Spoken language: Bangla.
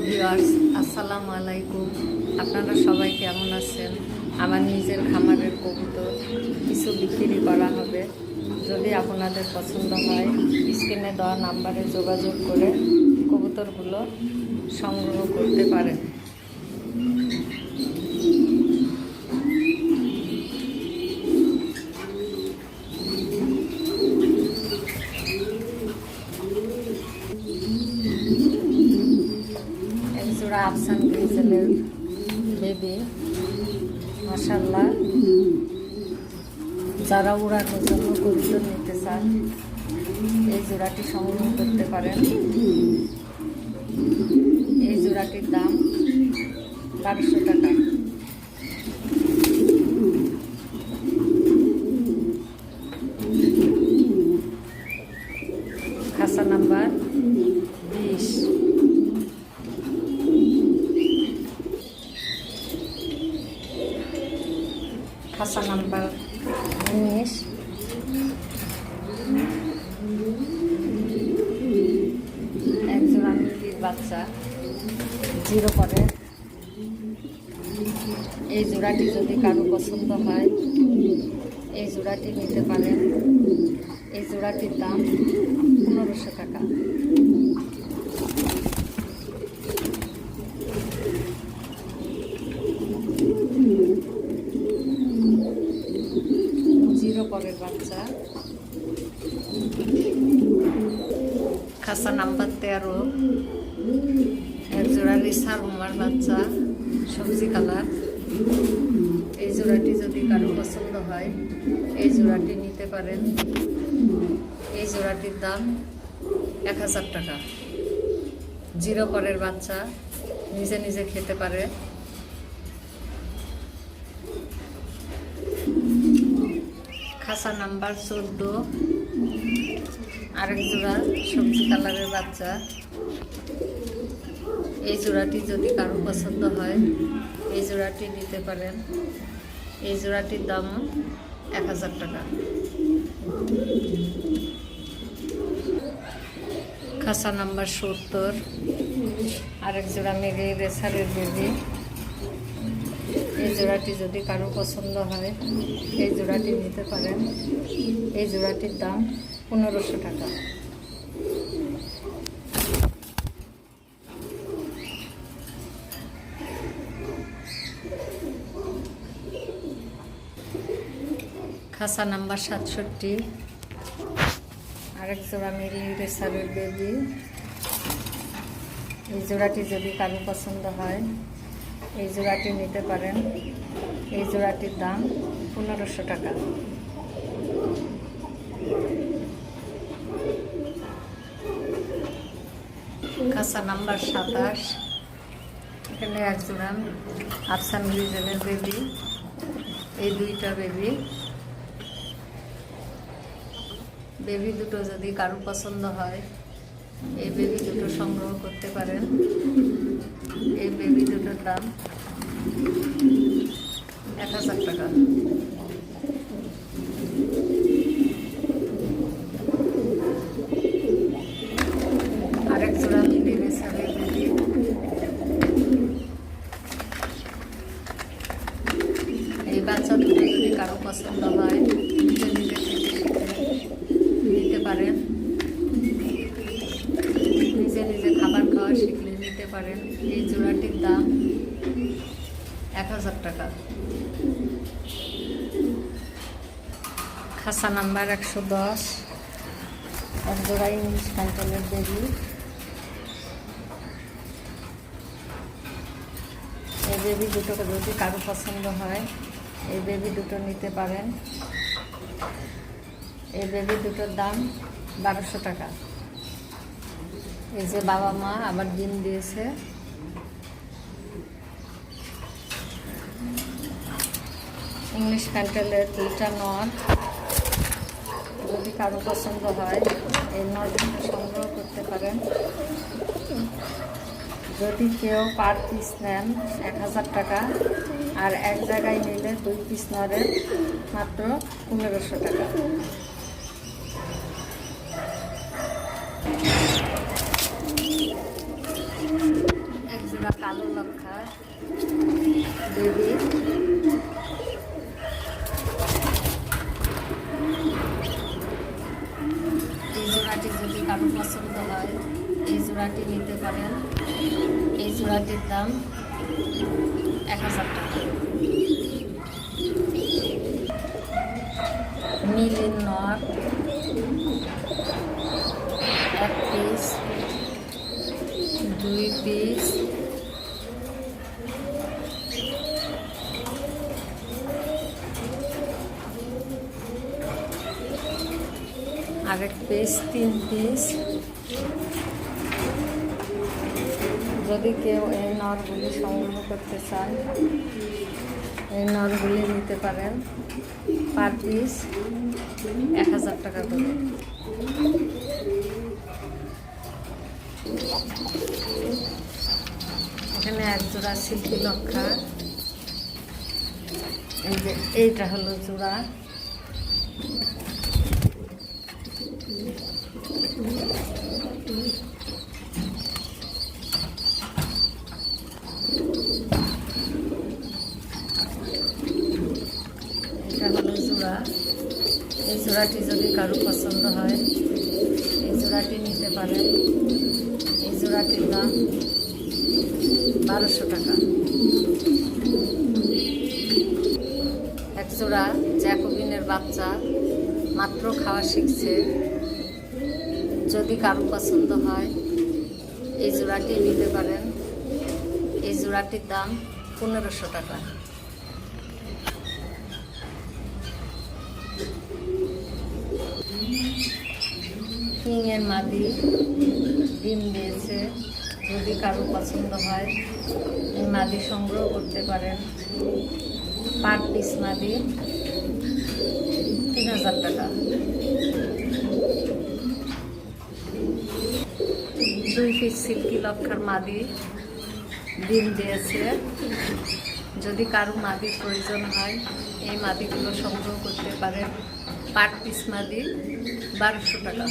ভিউয়ার্স, আসসালামু আলাইকুম। আপনারা সবাই কেমন আছেন? আমার নিজের খামারের কবুতর কিছু বিক্রি করা হবে। যদি আপনাদের পছন্দ হয়, স্ক্রিনে দেওয়া নাম্বারে যোগাযোগ করে কবুতরগুলো সংগ্রহ করতে পারেন। একজোড়া আফসান গ্রিজেলের বেবি, মাশাআল্লাহ। যারা উড়ানোর জন্য কবুতর নিতে চান, এই জোড়াটি সংগ্রহ করতে পারেন। এই জোড়াটির দাম 1200 টাকা। খাঁচা নাম্বার 20। খাঁচা নাম্বার 19। একজোড়া মুরগির বাচ্চা 0 করে। এই জোড়াটি যদি কারো পছন্দ হয়, এই জোড়াটি নিতে পারেন। এই জোড়াটির দাম 1500 টাকা। পরের বাচ্চা, খাঁচা নাম্বার 13। একজোড়া রিসা রুমার বাচ্চা, সবজি কালার। এই জোড়াটি যদি কারো পছন্দ হয়, এই জোড়াটি নিতে পারেন। এই জোড়াটির দাম 1000 টাকা। 0 পরের বাচ্চা, নিজে নিজে খেতে পারে। খাঁচা নাম্বার 14। আরেক জোড়া সবজি কালারের বাচ্চা। এই জোড়াটি যদি কারো পছন্দ হয়, এই জোড়াটি নিতে পারেন। এই জোড়াটির দাম 1000 টাকা। খাঁচা নাম্বার 70। আরেক জোড়া মেঘে রেসারের বেবি। এই জোড়াটি যদি কারো পছন্দ হয়, এই জোড়াটি নিতে পারেন। এই জোড়াটির দাম 1500 টাকা। খাঁচা নাম্বার 67। আরেক জোড়া মিলি রেসারের বেবি। এই জোড়াটি যদি কারো পছন্দ হয়, এই জোড়াটি নিতে পারেন। এই জোড়াটির দাম 1500 টাকা। খাঁচা নাম্বার 27। এখানে এক জোড়া আফসান গ্রিজেলের বেবি। এই দুইটা বেবি দুটো যদি কারো পছন্দ হয়, এই বেবি দুটো সংগ্রহ করতে পারেন। এই বেবি দুটোর দাম 1000 টাকা। আরেক জোড়া মিলি রেসারের বেবি। এই বাচ্চা দুটো যদি কারো পছন্দ হয়, নিজে নিজে নিতে পারেন। নিজে নিজে খাবার খাওয়া শিখলে নিতে পারেন। এই জোড়াটির দাম 1000 টাকা। খাঁচা নাম্বার 110। এক জোড়া ইংলিশ ক্যান্টেলের বেবি। এই বেবি দুটোকে যদি কারো পছন্দ হয়, এই বেবি দুটো নিতে পারেন। এই বেবি দুটোর দাম 1200 টাকা। এই যে বাবা মা আবার ডিম দিয়েছে। ইংলিশ ক্যান্টেলের 2টা নর, যদি কারো পছন্দ হয়, এই নর দুটো সংগ্রহ করতে পারেন। যদি কেউ পার পিস নেন 1000 টাকা, আর এক জায়গায় নিলে 2 পিস নরের মাত্র 1500 টাকা। বেবি, এই জোড়াটি যদি কারো পছন্দ হয় এই জোড়াটি নিতে পারেন। এই জোড়াটির দাম 1000 টাকা। মিলির নর 1 পিস, 2 পিস, আরেক পিস, 3 পিস। যদি কেউ এই নরগুলি সংগ্রহ করতে চান এই নরগুলি নিতে পারেন। পার পিস 1000 টাকা করে। এখানে এক জোড়া সিল্কি লক্ষা, এই যে এইটা হলো জোড়া। এটা হলো জোড়া। এই জোড়াটি যদি কারো পছন্দ হয় এই জোড়াটি নিতে পারেন। এই জোড়াটির দাম 1200 টাকা। এক জোড়া জ্যাকোবিনের বাচ্চা মাত্র খাওয়া শিখছে, যদি কারো পছন্দ হয় এই জোড়াটি নিতে পারেন। এই জোড়াটির দাম 1500 টাকা। কিংয়ের মাদি ডিম দিয়েছে, যদি কারো পছন্দ হয় এই মাদি সংগ্রহ করতে পারেন। পার পিস মাদি 3000 টাকা। 2 পিস সিল্কি লক্ষার মাদি ডিম দিয়েছে, যদি কারো মাদির প্রয়োজন হয় এই মাদিগুলো সংগ্রহ করতে পারেন। পার পিস মাদি 1200 টাকা।